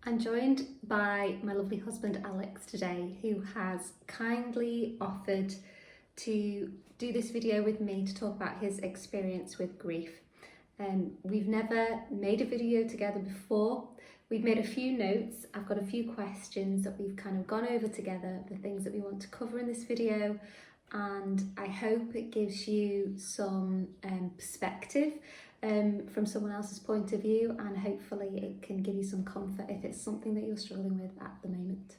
I'm joined by my lovely husband Alex today, who has kindly offered to do this video with me to talk about his experience with grief. We've never made a video together before. We've made a few notes. I've got a few questions that we've kind of gone over together, the things that we want to cover in this video, and I hope it gives you some perspective from someone else's point of view, and hopefully it can give you some comfort if it's something that you're struggling with at the moment.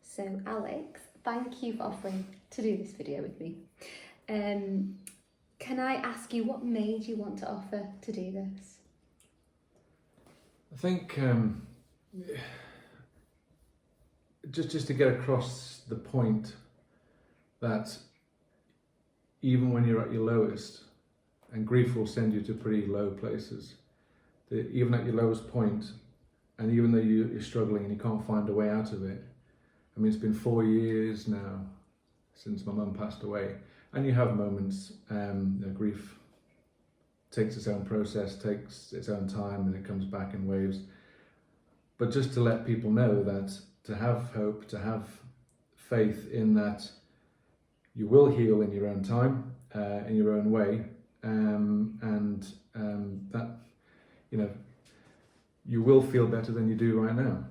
So Alex, thank you for offering to do this video with me. Can I ask you what made you want to offer to do this? I think just to get across the point that even when you're at your lowest, and grief will send you to pretty low places, that even at your lowest point, and even though you're struggling and you can't find a way out of it, I mean, it's been 4 years now since my mum passed away, and you have moments, grief takes its own process, takes its own time, and it comes back in waves. But just to let people know that to have hope, to have faith in that you will heal in your own time, in your own way, and that you will feel better than you do right now.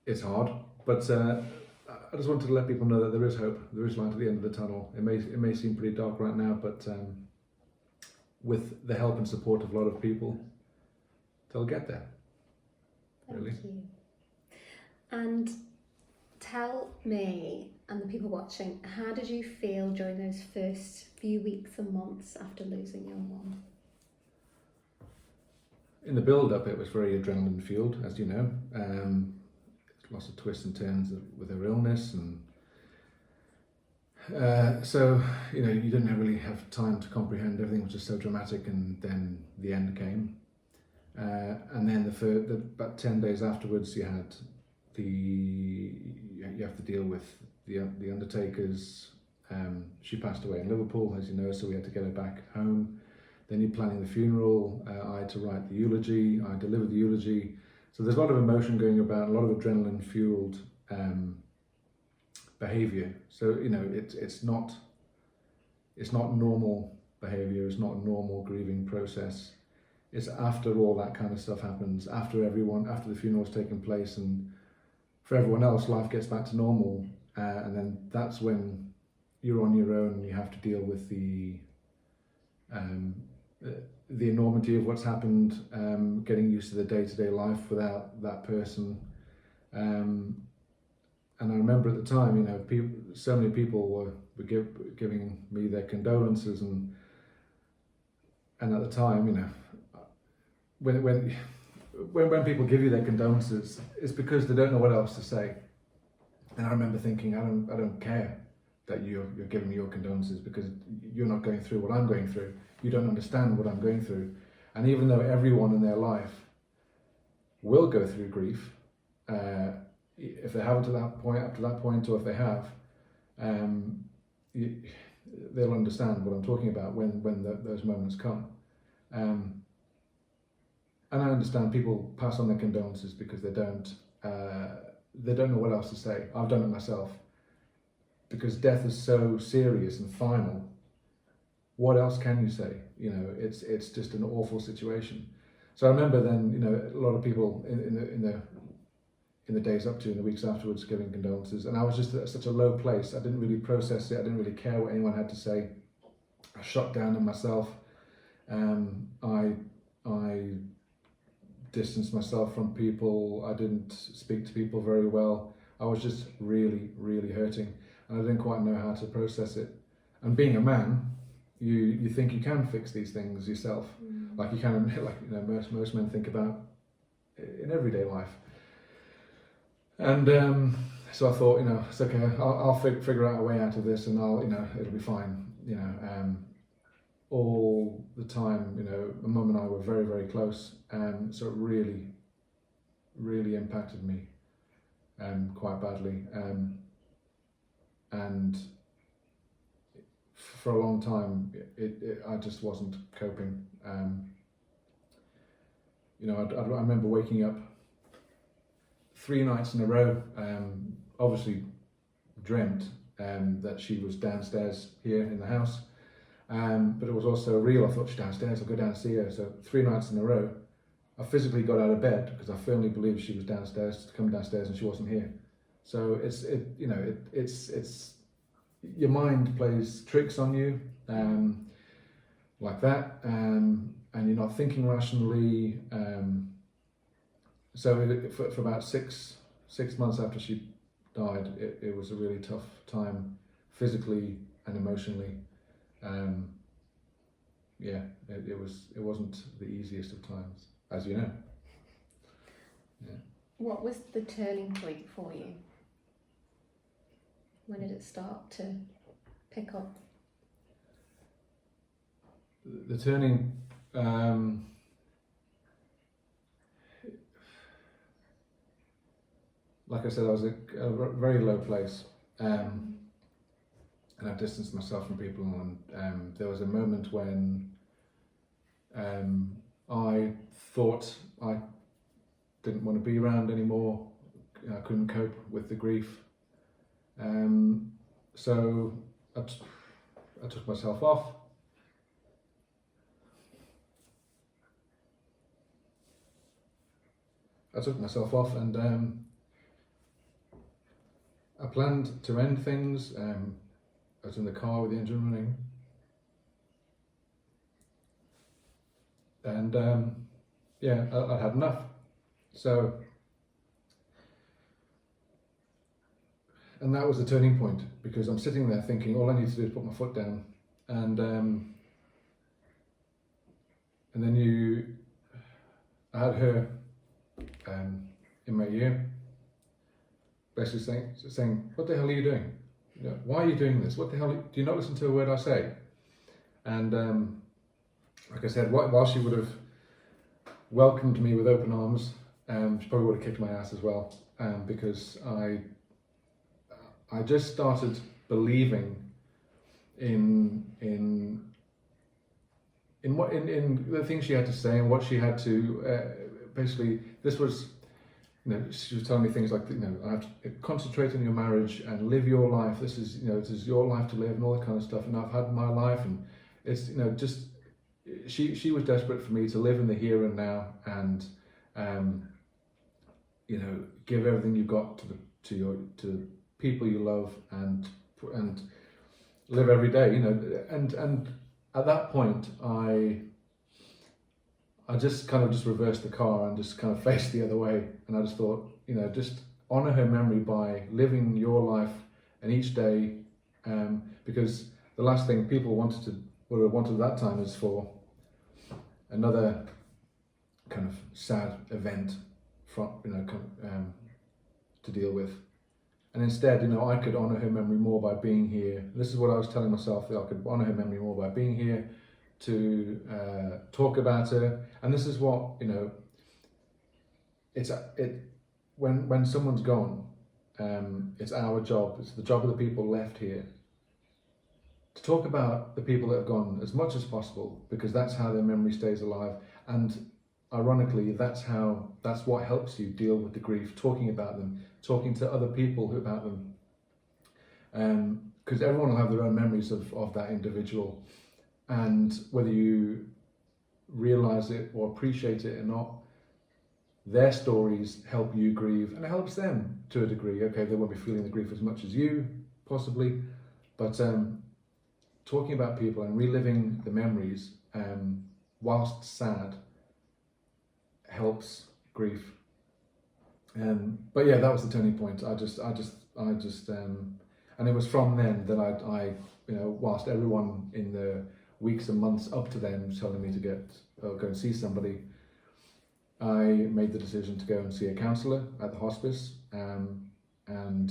It's hard, but I just wanted to let people know that there is hope, there is light at the end of the tunnel. It may seem pretty dark right now, but with the help and support of a lot of people, they'll get there. Thank you. And tell me and the people watching, how did you feel during those first few weeks and months after losing your mum? In the build-up, it was very adrenaline-fueled, as you know. Lots of twists and turns with her illness, and so you didn't really have time to comprehend. Everything was just so dramatic, and then the end came, and then about 10 days afterwards, you have to deal with the undertakers. She passed away in Liverpool, as you know, so we had to get her back home. Then you're planning the funeral. I had to write the eulogy. I delivered the eulogy. So there's a lot of emotion going about, a lot of adrenaline-fueled behaviour. So it's not normal behaviour. It's not a normal grieving process. It's after all that kind of stuff happens, after the funeral's taken place, and for everyone else, life gets back to normal, and then that's when you're on your own and you have to deal with the enormity of what's happened, getting used to the day-to-day life without that person. And I remember at the time, so many people were giving me their condolences, and at the time, when people give you their condolences, it's because they don't know what else to say. And I remember thinking, I don't care that you're giving me your condolences, because you're not going through what I'm going through. You don't understand what I'm going through. And even though everyone in their life will go through grief, if they haven't up to that point, or if they have, they'll understand what I'm talking about when those moments come. And I understand people pass on their condolences because they don't know what else to say. I've done it myself. Because death is so serious and final, what else can you say? It's just an awful situation. So I remember then, a lot of people in the days up to, in the weeks afterwards, giving condolences, and I was just at such a low place. I didn't really process it. I didn't really care what anyone had to say. I shut down on myself. I distanced myself from people. I didn't speak to people very well. I was just really, really hurting, and I didn't quite know how to process it. And being a man, you think you can fix these things yourself, like you can, most men think about in everyday life. And so I thought, it's okay. I'll figure out a way out of this, and it'll be fine. All the time, my mum and I were very, very close, so it really, really impacted me quite badly. And for a long time, I just wasn't coping. I remember waking up 3 nights in a row, obviously dreamt that she was downstairs here in the house, but it was also real. I thought, she's downstairs, I'll go down and see her. So 3 nights in a row, I physically got out of bed because I firmly believed she was downstairs, to come downstairs, and she wasn't here. So it's your mind plays tricks on you, like that, and you're not thinking rationally. So for about six months after she died, it was a really tough time, physically and emotionally. It wasn't the easiest of times, as you know. Yeah. What was the turning point for you? When did it start to pick up? The turning, like I said, I was at a very low place, and I distanced myself from people, and there was a moment when I thought I didn't want to be around anymore. I couldn't cope with the grief. So I took myself off. And I planned to end things. I was in the car with the engine running. And I had enough. So, and that was the turning point, because I'm sitting there thinking, all I need to do is put my foot down. And then I had her in my ear, basically saying, what the hell are you doing? You know, why are you doing this? What the hell, do you not listen to a word I say? And like I said, while she would have welcomed me with open arms, she probably would have kicked my ass as well, because I just started believing in the things she had to say and what she had to basically. This was, she was telling me things like, I have to concentrate on your marriage and live your life. This is, this is your life to live, and all that kind of stuff. And I've had my life, and it's, just she was desperate for me to live in the here and now, and give everything you've got to people you love, and live every day, and at that point I just kind of reversed the car and just kind of faced the other way, and I just thought, just honor her memory by living your life and each day, because the last thing people would have wanted at that time is for another kind of sad event to deal with. And instead, I could honour her memory more by being here. This is what I was telling myself, that I could honour her memory more by being here, to talk about her. And this is what, when someone's gone, it's our job, it's the job of the people left here, to talk about the people that have gone as much as possible, because that's how their memory stays alive. And ironically, that's what helps you deal with the grief, talking about them, talking to other people about them, because everyone will have their own memories of that individual, and whether you realise it or appreciate it or not, their stories help you grieve, and it helps them to a degree. Okay, they won't be feeling the grief as much as you, possibly, but talking about people and reliving the memories, whilst sad, helps grief. But yeah, that was the turning point. I just and it was from then that I whilst everyone in the weeks and months up to then was telling me to go and see somebody, I made the decision to go and see a counsellor at the hospice, and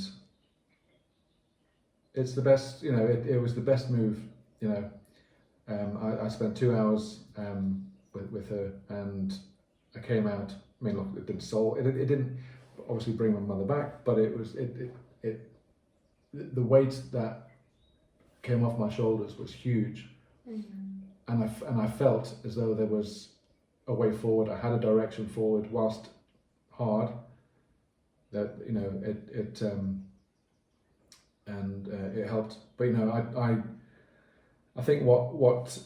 it's the best, it was the best move, I spent 2 hours with her, and I came out. I mean, look, it didn't obviously bring my mother back, but it was the weight that came off my shoulders was huge. And I felt as though there was a way forward. I had a direction forward, whilst hard, that it helped. But I think what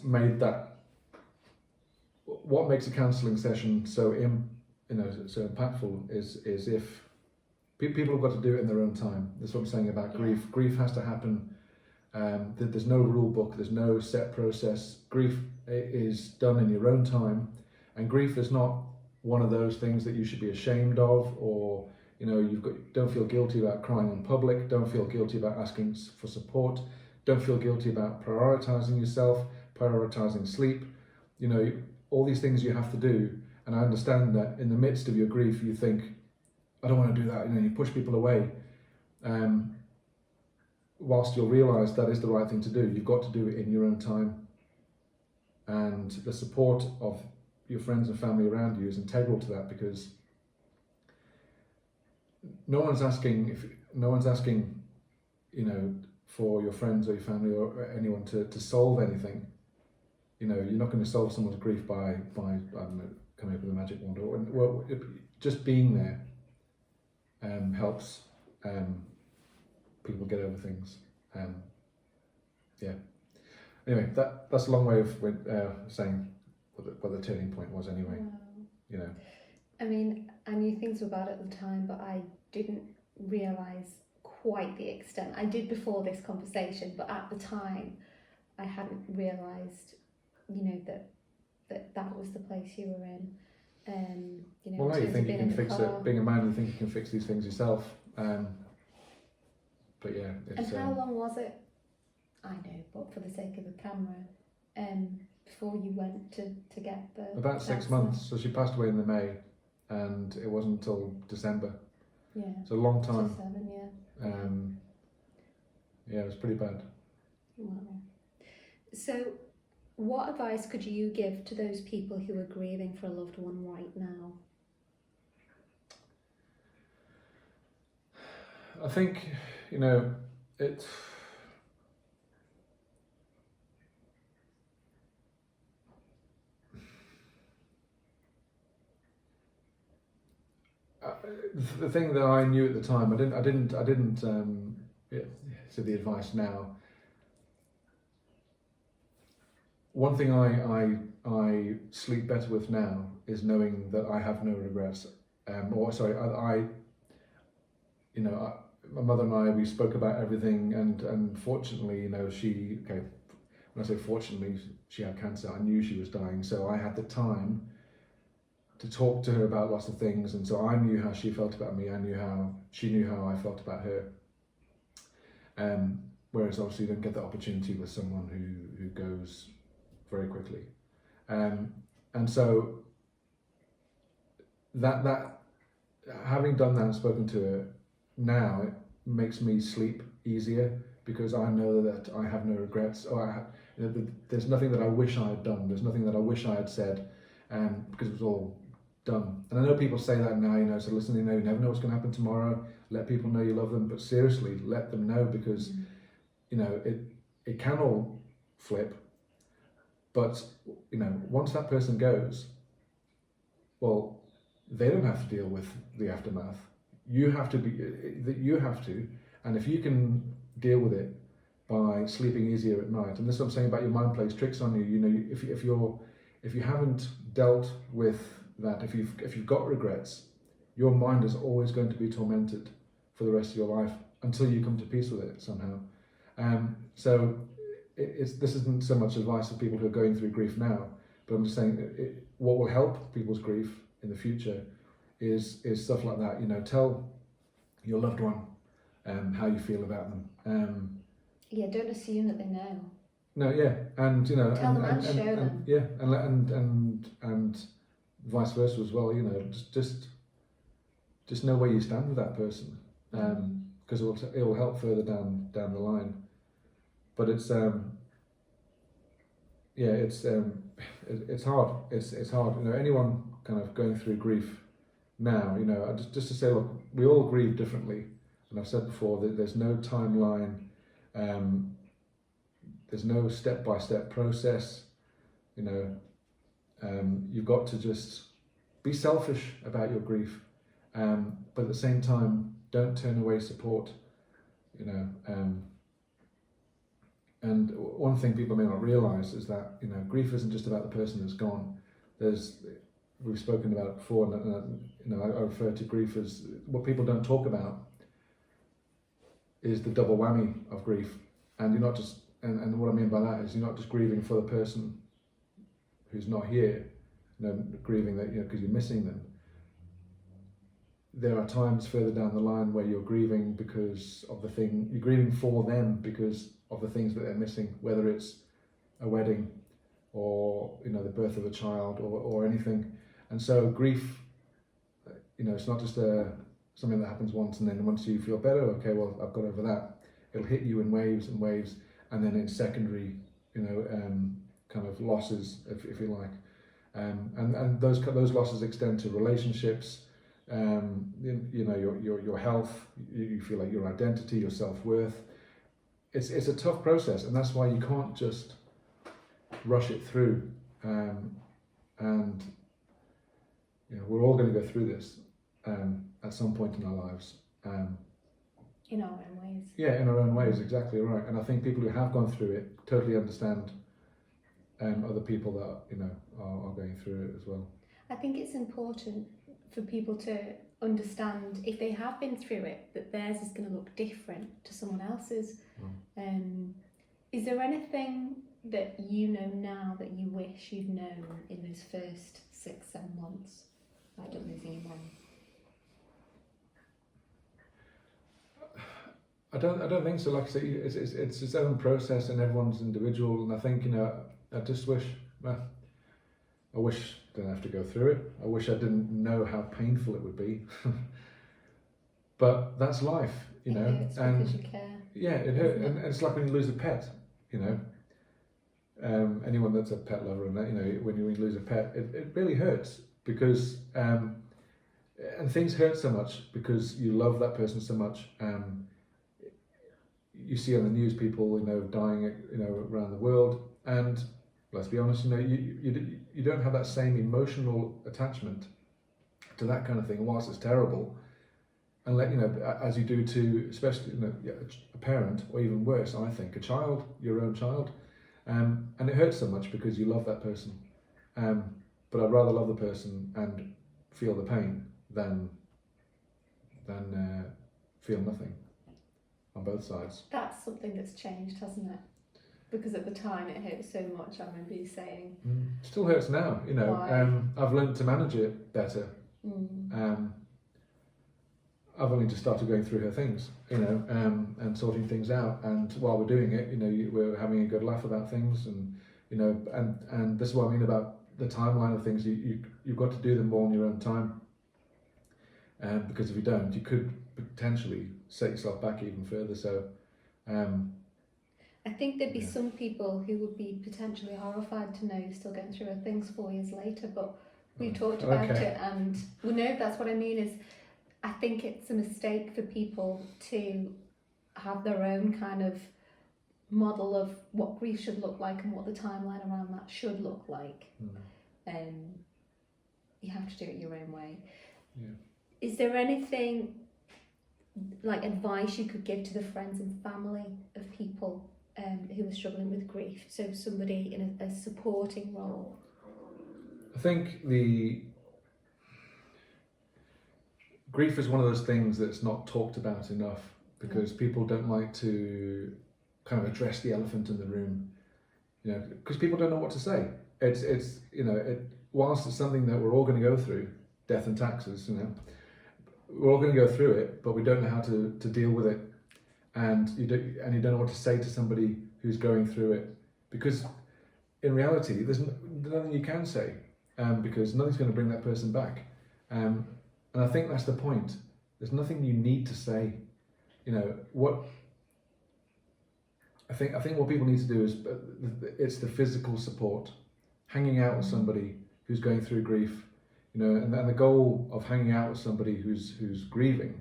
makes a counselling session so impactful is if people have got to do it in their own time. That's what I'm saying about grief. Yeah. Grief has to happen. There's no rule book. There's no set process. Grief is done in your own time, and grief is not one of those things that you should be ashamed of, or don't feel guilty about crying in public. Don't feel guilty about asking for support. Don't feel guilty about prioritizing yourself, prioritizing sleep. All these things you have to do. And I understand that in the midst of your grief, you think, I don't want to do that. You push people away. Whilst you'll realise that is the right thing to do, you've got to do it in your own time. And the support of your friends and family around you is integral to that, because no one's asking for your friends or your family or anyone to solve anything. You're not going to solve someone's grief by I don't know, coming up with a magic wand, just being there helps people get over things. Anyway, that's a long way of saying what the turning point was anyway. Wow. I mean, I knew things were bad at the time, but I didn't realise quite the extent. I did before this conversation, but at the time I hadn't realised, that was the place you were in. Well, now you think you can fix it. Being a man, you think you can fix these things yourself. But yeah. And how long was it? I know, but for the sake of the camera, before you went to get the... About 6 months. So she passed away in the May, and it wasn't until December. Yeah. It's a long time. 7, yeah. Yeah, it was pretty bad. Wow. So, what advice could you give to those people who are grieving for a loved one right now? I think, it... the thing that I knew at the time, I didn't say the advice now. One thing I sleep better with now is knowing that I have no regrets. My mother and I, we spoke about everything, and fortunately, when I say fortunately, she had cancer. I knew she was dying, so I had the time to talk to her about lots of things, and so I knew how she felt about me. I knew how she knew how I felt about her. Whereas obviously you don't get that opportunity with someone who goes very quickly, and so that having done that and spoken to her now, it makes me sleep easier, because I know that I have no regrets, or there's nothing that I wish I had done. There's nothing that I wish I had said, because it was all done. And I know people say that now, so listen, you never know what's going to happen tomorrow. Let people know you love them, but seriously, let them know, because it can all flip. But once that person goes, well, they don't have to deal with the aftermath. You have to, and if you can deal with it by sleeping easier at night, and this is what I'm saying about your mind plays tricks on you. If you haven't dealt with that, if you've got regrets, your mind is always going to be tormented for the rest of your life until you come to peace with it somehow. So this isn't so much advice for people who are going through grief now, but I'm just saying what will help people's grief in the future is stuff like that. Tell your loved one how you feel about them. Don't assume that they know. No, yeah, and tell them and show them. Yeah, and vice versa as well. Just know where you stand with that person, because it will help further down the line. But it's it's hard. It's hard. Anyone kind of going through grief now, just to say, look, we all grieve differently, and I've said before that there's no timeline. There's no step-by-step process. You've got to just be selfish about your grief, but at the same time, don't turn away support. You know, and one thing people may not realise is that, you know, grief isn't just about the person that's gone. We've spoken about it before, and you know, I refer to grief as what people don't talk about is the double whammy of grief, and you're not just, and what I mean by that is you're not just grieving for the person who's not here, you know, grieving that, you know, because you're missing them. There are times further down the line where you're grieving because of you're grieving for them because of the things that they're missing, whether it's a wedding or, you know, the birth of a child or anything. And so grief, you know, it's not just something that happens once and then once you feel better, okay, well, I've got over that. It'll hit you in waves and waves, and then in secondary, you know, kind of losses, if you like. And those losses extend to relationships, you know, your health, you feel like your identity, your self-worth. It's a tough process, and that's why you can't just rush it through. And you know, we're all going to go through this at some point in our lives. In our own ways. Yeah, in our own ways, exactly right. And I think people who have gone through it totally understand other people that, you know, are going through it as well. I think it's important for people to understand, if they have been through it, that theirs is going to look different to someone else's. Is there anything that you know now that you wish you'd known in those first 6-7 months, like losing your mum? I don't think so. Like I say, it's its own process, and everyone's individual. And I think, you know, I just wish, I wish I didn't have to go through it. I wish I didn't know how painful it would be. But that's life, you know. It hurts because you care. Yeah, it hurts, and it's like when you lose a pet, you know. Anyone that's a pet lover, and that, you know, when you lose a pet, it really hurts because, and things hurt so much because you love that person so much. You see on the news people, you know, dying, you know, around the world, and let's be honest, you know, you don't have that same emotional attachment to that kind of thing. Whilst it's terrible, and you know, as you do to, especially, you know, a parent, or even worse, I think, a child, your own child, and it hurts so much because you love that person. But I'd rather love the person and feel the pain than feel nothing on both sides. That's something that's changed, hasn't it? Because at the time it hurt so much. I remember you saying. Still hurts now, you know. I've learned to manage it better. I've only just started going through her things, you know, and sorting things out. And while we're doing it, you know, we're having a good laugh about things, and you know, and this is what I mean about the timeline of things. You've got to do them all in your own time. Because if you don't, you could potentially set yourself back even further. So, I think there'd be some people who would be potentially horrified to know you're still going through things 4 years later, but we talked about it, and well, no, that's what I mean is, I think it's a mistake for people to have their own kind of model of what grief should look like and what the timeline around that should look like. You have to do it your own way. Yeah. Is there anything, like advice you could give to the friends and family of people who are struggling with grief? So somebody in a supporting role. I think grief is one of those things that's not talked about enough because people don't like to kind of address the elephant in the room, you know, because people don't know what to say. It's you know, whilst it's something that we're all going to go through, death and taxes, you know, we're all going to go through it, but we don't know how to deal with it, and you don't know what to say to somebody who's going through it, because in reality there's nothing you can say, because nothing's going to bring that person back, and I think that's the point. There's nothing you need to say, you know. What I think what people need to do is it's the physical support, hanging out with somebody who's going through grief. You know, and the goal of hanging out with somebody who's grieving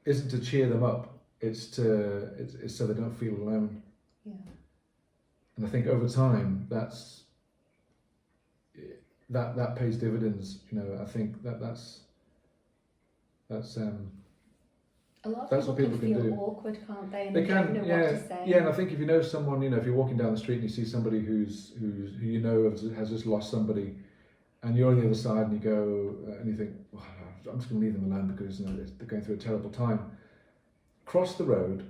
isn't to cheer them up. It's so they don't feel alone. Yeah. And I think over time that pays dividends. You know, I think that's That's A lot of that's people what people can can feel do. awkward, can't they? And They they can, don't know yeah, what to say. yeah. And I think if you know someone, you know, if you're walking down the street and you see somebody who you know has just lost somebody, and you're on the other side and you go and you think, well, I'm just going to leave them alone because you know, they're going through a terrible time. Cross the road,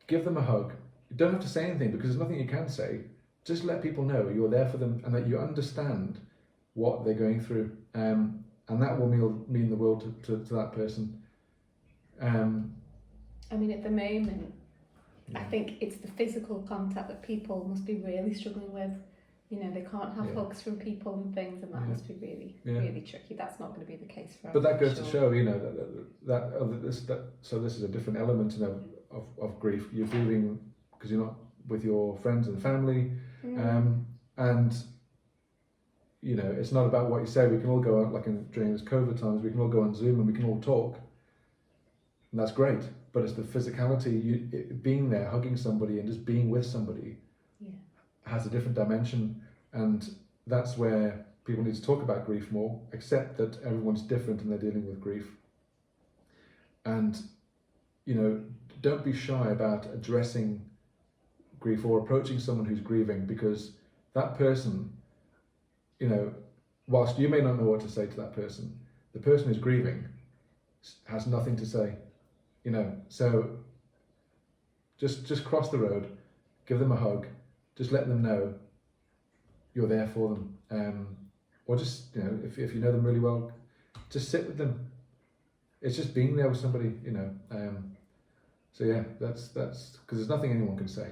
give them a hug. You don't have to say anything because there's nothing you can say. Just let people know you're there for them and that you understand what they're going through, and that will mean the world to that person. I mean, at the moment, I think it's the physical contact that people must be really struggling with. You know, they can't have hugs from people and things, and that must be really tricky. That's not going to be the case for. But that goes to show, you know, so this is a different element, you know, of grief. You're grieving because you're not with your friends and family, and you know, it's not about what you say. We can all go out, like during this COVID times, we can all go on Zoom and we can all talk, and that's great. But it's the physicality, being there, hugging somebody, and just being with somebody, has a different dimension, and that's where people need to talk about grief more. Accept that everyone's different and they're dealing with grief, and you know, don't be shy about addressing grief or approaching someone who's grieving, because that person, you know, whilst you may not know what to say to that person, the person who's grieving has nothing to say, you know. So just cross the road, give them a hug, just let them know you're there for them, or just, you know, if you know them really well, just sit with them. It's just being there with somebody, you know. So yeah, that's because there's nothing anyone can say.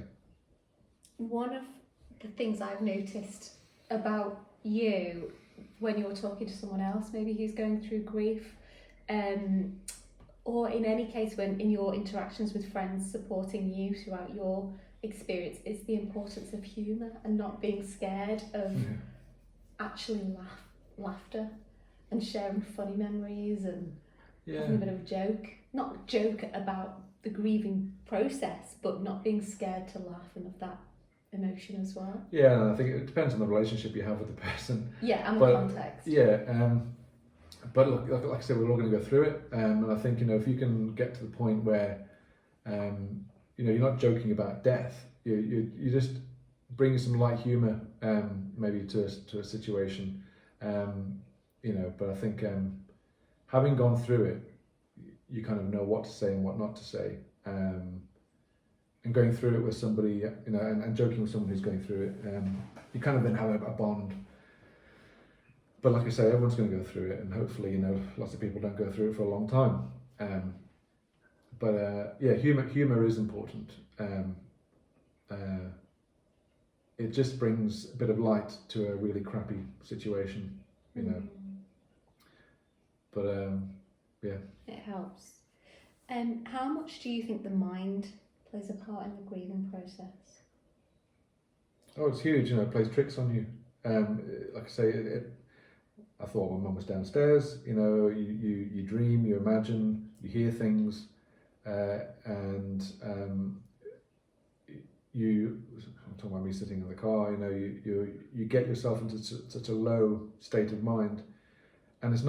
One of the things I've noticed about you when you're talking to someone else, maybe who's going through grief, or in any case when in your interactions with friends supporting you throughout your experience, is the importance of humour and not being scared of actually laughter and sharing funny memories and having a bit of a joke. Not joke about the grieving process, but not being scared to laugh and of that emotion as well. Yeah, and I think it depends on the relationship you have with the person. Yeah, and the context. Yeah, but look, like I said, we're all going to go through it, and I think, you know, if you can get to the point where, you know, you're not joking about death, you just bring some light humour, maybe to a situation, you know. But I think having gone through it, you kind of know what to say and what not to say, and going through it with somebody, you know, and joking with someone who's going through it, you kind of then have a bond. But like I say, everyone's going to go through it, and hopefully, you know, lots of people don't go through it for a long time. But yeah, humour is important. It just brings a bit of light to a really crappy situation, you know. But yeah, it helps. How much do you think the mind plays a part in the grieving process? Oh, it's huge. You know, it plays tricks on you. Like I say, I thought my mum was downstairs. You know, you dream, you imagine, you hear things, and I'm talking about me sitting in the car. You know, you get yourself into such a low state of mind, and it's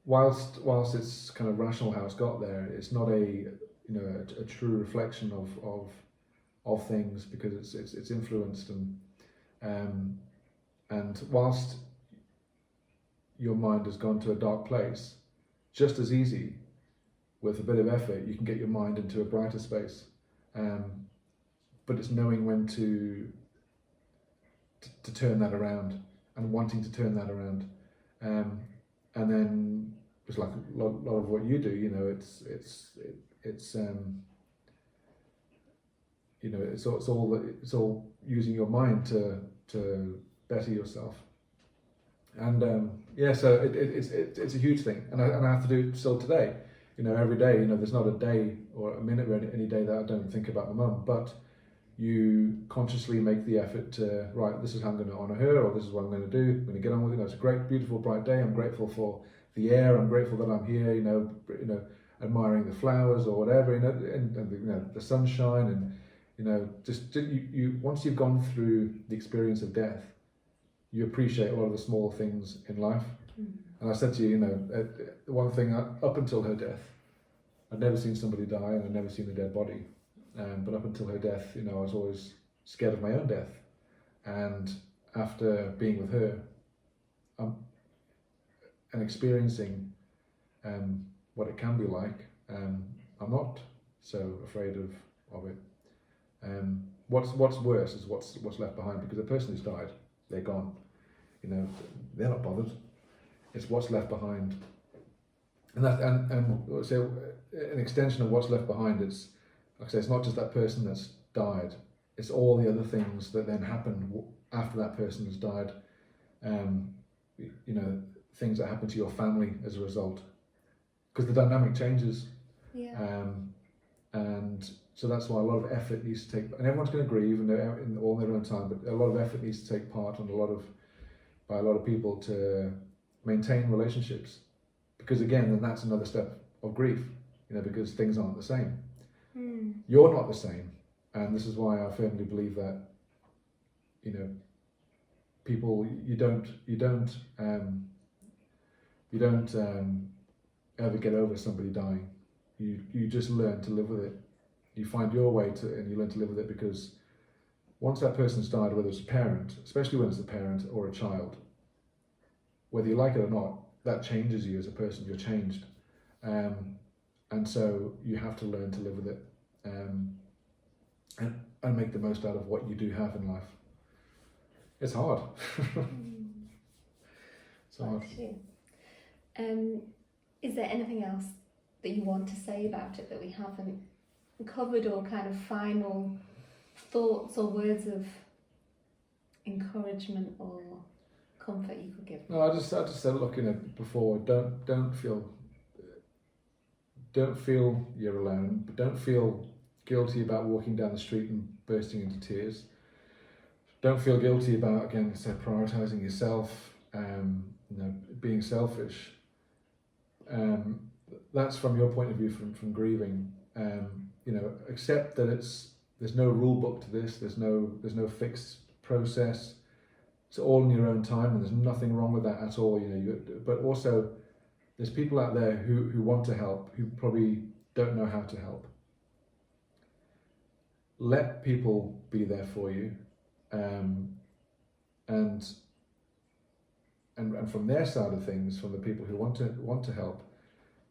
whilst it's kind of rational how it's got there, it's not a true reflection of things, because it's influenced, and whilst your mind has gone to a dark place, just as easy, with a bit of effort, you can get your mind into a brighter space. But it's knowing when to turn that around, and wanting to turn that around, and then it's like a lot of what you do. You know, it's you know, it's all using your mind to better yourself. And yeah, so it's a huge thing, and I have to do it still today. You know, every day. You know, there's not a day or a minute or any day that I don't think about my mum. But you consciously make the effort to, right, this is how I'm going to honour her, or this is what I'm going to do. I'm going to get on with it. You know, it's a great, beautiful, bright day. I'm grateful for the air. I'm grateful that I'm here. You know, admiring the flowers or whatever. You know, and you know, the sunshine, and you know, just you once you've gone through the experience of death, you appreciate a lot of the small things in life. And I said to you, you know, one thing, up until her death, I'd never seen somebody die and I'd never seen a dead body. But up until her death, you know, I was always scared of my own death. And after being with her and experiencing what it can be like, I'm not so afraid of it. What's worse is what's left behind, because the person who's died, they're gone. You know, they're not bothered. It's what's left behind, and so an extension of what's left behind. It's like I say, it's not just that person that's died. It's all the other things that then happen after that person has died. You know, things that happen to your family as a result, because the dynamic changes. Yeah. And so that's why a lot of effort needs to take, and everyone's going to grieve and in all their own time, but a lot of effort needs to take part and by a lot of people to maintain relationships, because again, then that's another step of grief, you know, because things aren't the same. You're not the same, and this is why I firmly believe that, you know, people, you don't ever get over somebody dying. You just learn to live with it. You find your way and you learn to live with it, because once that person's died, whether it's a parent, especially when it's a parent or a child, whether you like it or not, that changes you as a person. You're changed, and so you have to learn to live with it, and make the most out of what you do have in life. It's hard. It's hard. Is there anything else that you want to say about it that we haven't covered, or kind of final thoughts or words of encouragement or comfort you could give? No, I just said, look, you know, before, don't feel you're alone, but don't feel guilty about walking down the street and bursting into tears. Don't feel guilty about, again, prioritizing yourself, you know, being selfish. That's from your point of view, from grieving. You know, accept that there's no rule book to this. There's no fixed process. It's all in your own time, and there's nothing wrong with that at all. You know, but also there's people out there who want to help, who probably don't know how to help. Let people be there for you, and from their side of things, from the people who want to help,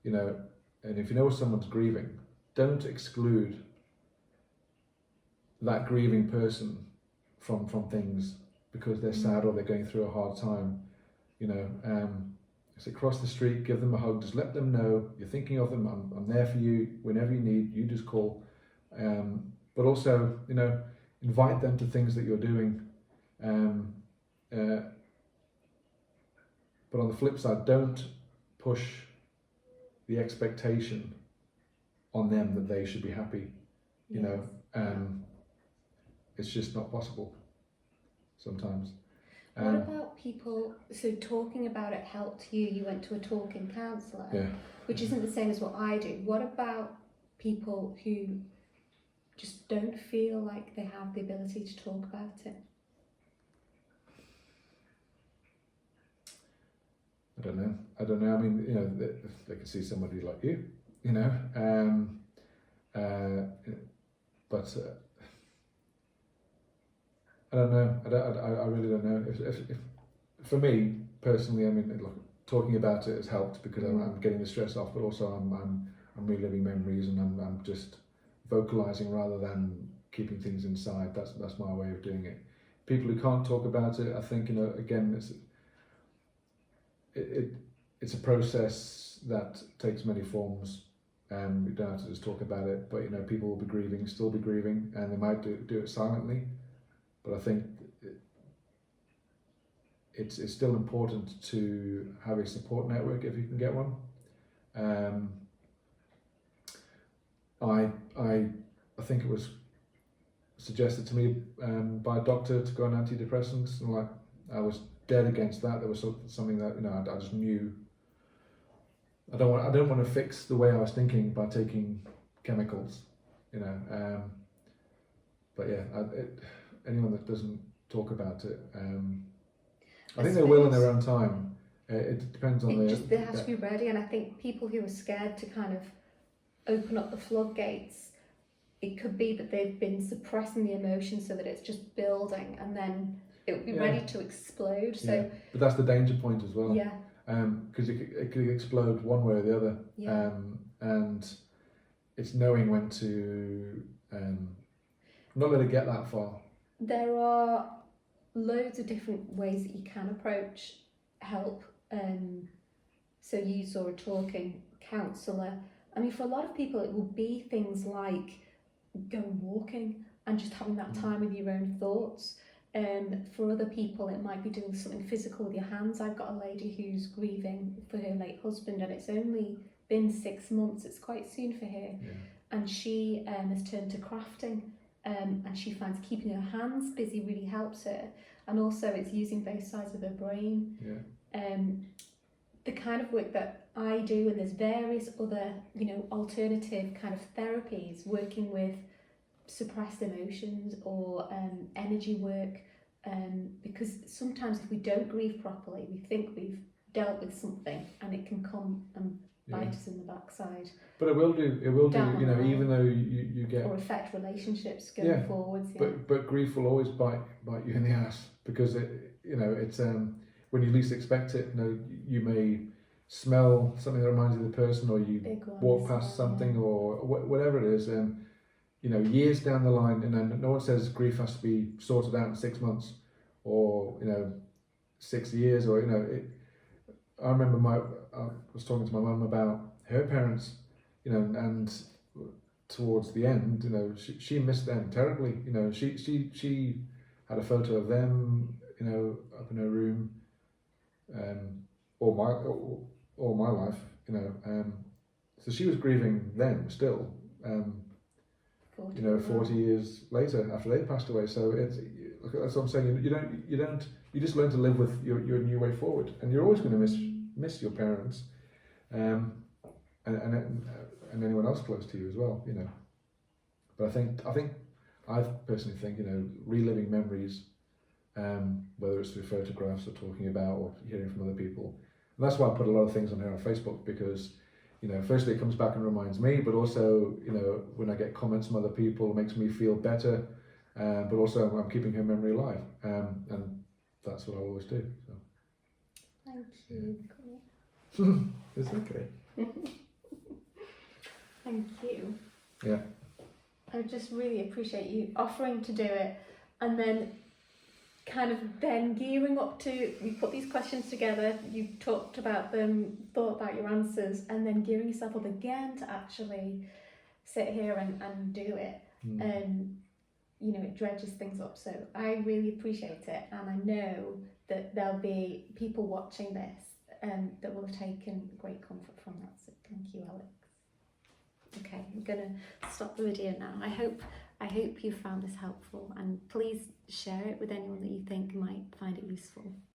you know, and if you know someone's grieving, don't exclude that grieving person from things because they're sad or they're going through a hard time. You know, so cross the street, give them a hug, just let them know you're thinking of them. I'm there for you whenever you need. You just call. But also, you know, invite them to things that you're doing. But on the flip side, don't push the expectation on them that they should be happy. You know, it's just not possible sometimes. What about people, so talking about it helped you, you went to a talking counsellor, which isn't the same as what I do. What about people who just don't feel like they have the ability to talk about it? I don't know. I mean, you know, they could see somebody like you, you know, but I don't know. I really don't know. If for me personally, I mean, look, talking about it has helped because I'm getting the stress off, but also I'm reliving memories, and I'm just vocalizing rather than keeping things inside. That's my way of doing it. People who can't talk about it, I think, you know, again, it's a process that takes many forms, and we don't have to just talk about it. But you know, people will be grieving, still be grieving, and they might do it silently. But I think it's still important to have a support network if you can get one. I think it was suggested to me by a doctor to go on antidepressants, and like I was dead against that. There was something that, you know, I just knew I don't want to fix the way I was thinking by taking chemicals, you know. But yeah, anyone that doesn't talk about it, I think they will in their own time. It depends on They have to be ready, and I think people who are scared to kind of open up the floodgates, it could be that they've been suppressing the emotion so that it's just building, and then it would be ready to explode. So, but that's the danger point as well. Yeah. Because it could explode one way or the other. Yeah. And it's knowing when to not let it get that far. There are loads of different ways that you can approach help. So you saw a talking counsellor. I mean, for a lot of people, it will be things like going walking and just having that time with your own thoughts. For other people, it might be doing something physical with your hands. I've got a lady who's grieving for her late husband, and it's only been 6 months. It's quite soon for her. Yeah. And she has turned to crafting, and she finds keeping her hands busy really helps her. And also it's using both sides of her brain. Yeah. The kind of work that I do, and there's various other, alternative kind of therapies working with suppressed emotions or energy work, because sometimes if we don't grieve properly, we think we've dealt with something and it can come and bite us in the backside. But it will do, even though you get... Or affect relationships going forwards. Yeah. But grief will always bite you in the ass, because it's when you least expect it. You may smell something that reminds you of the person, or you walk past something, or whatever it is, years down the line, and then no one says grief has to be sorted out in 6 months, or 6 years, or I remember I was talking to my mum about her parents, and towards the end, she missed them terribly. She had a photo of them, up in her room, all my life, so she was grieving them still, 40 years later after they passed away. So that's what I'm saying. You just learn to live with your new way forward, and you're always going to miss your parents, and anyone else close to you as well, But I personally think, reliving memories, whether it's through photographs or talking about or hearing from other people. And that's why I put a lot of things on here on Facebook, because, firstly it comes back and reminds me, but also, when I get comments from other people, it makes me feel better, but also I'm keeping her memory alive, and that's what I always do. So. Thank you. It's okay. Thank you. Yeah. I just really appreciate you offering to do it, and then kind of then gearing up to, we put these questions together, you talked about them, thought about your answers, and then gearing yourself up again to actually sit here and do it. It dredges things up. So I really appreciate it, and I know that there'll be people watching this that will have taken great comfort from that. So thank you, Alex. Okay, I'm gonna stop the video now. I hope you found this helpful, and please share it with anyone that you think might find it useful.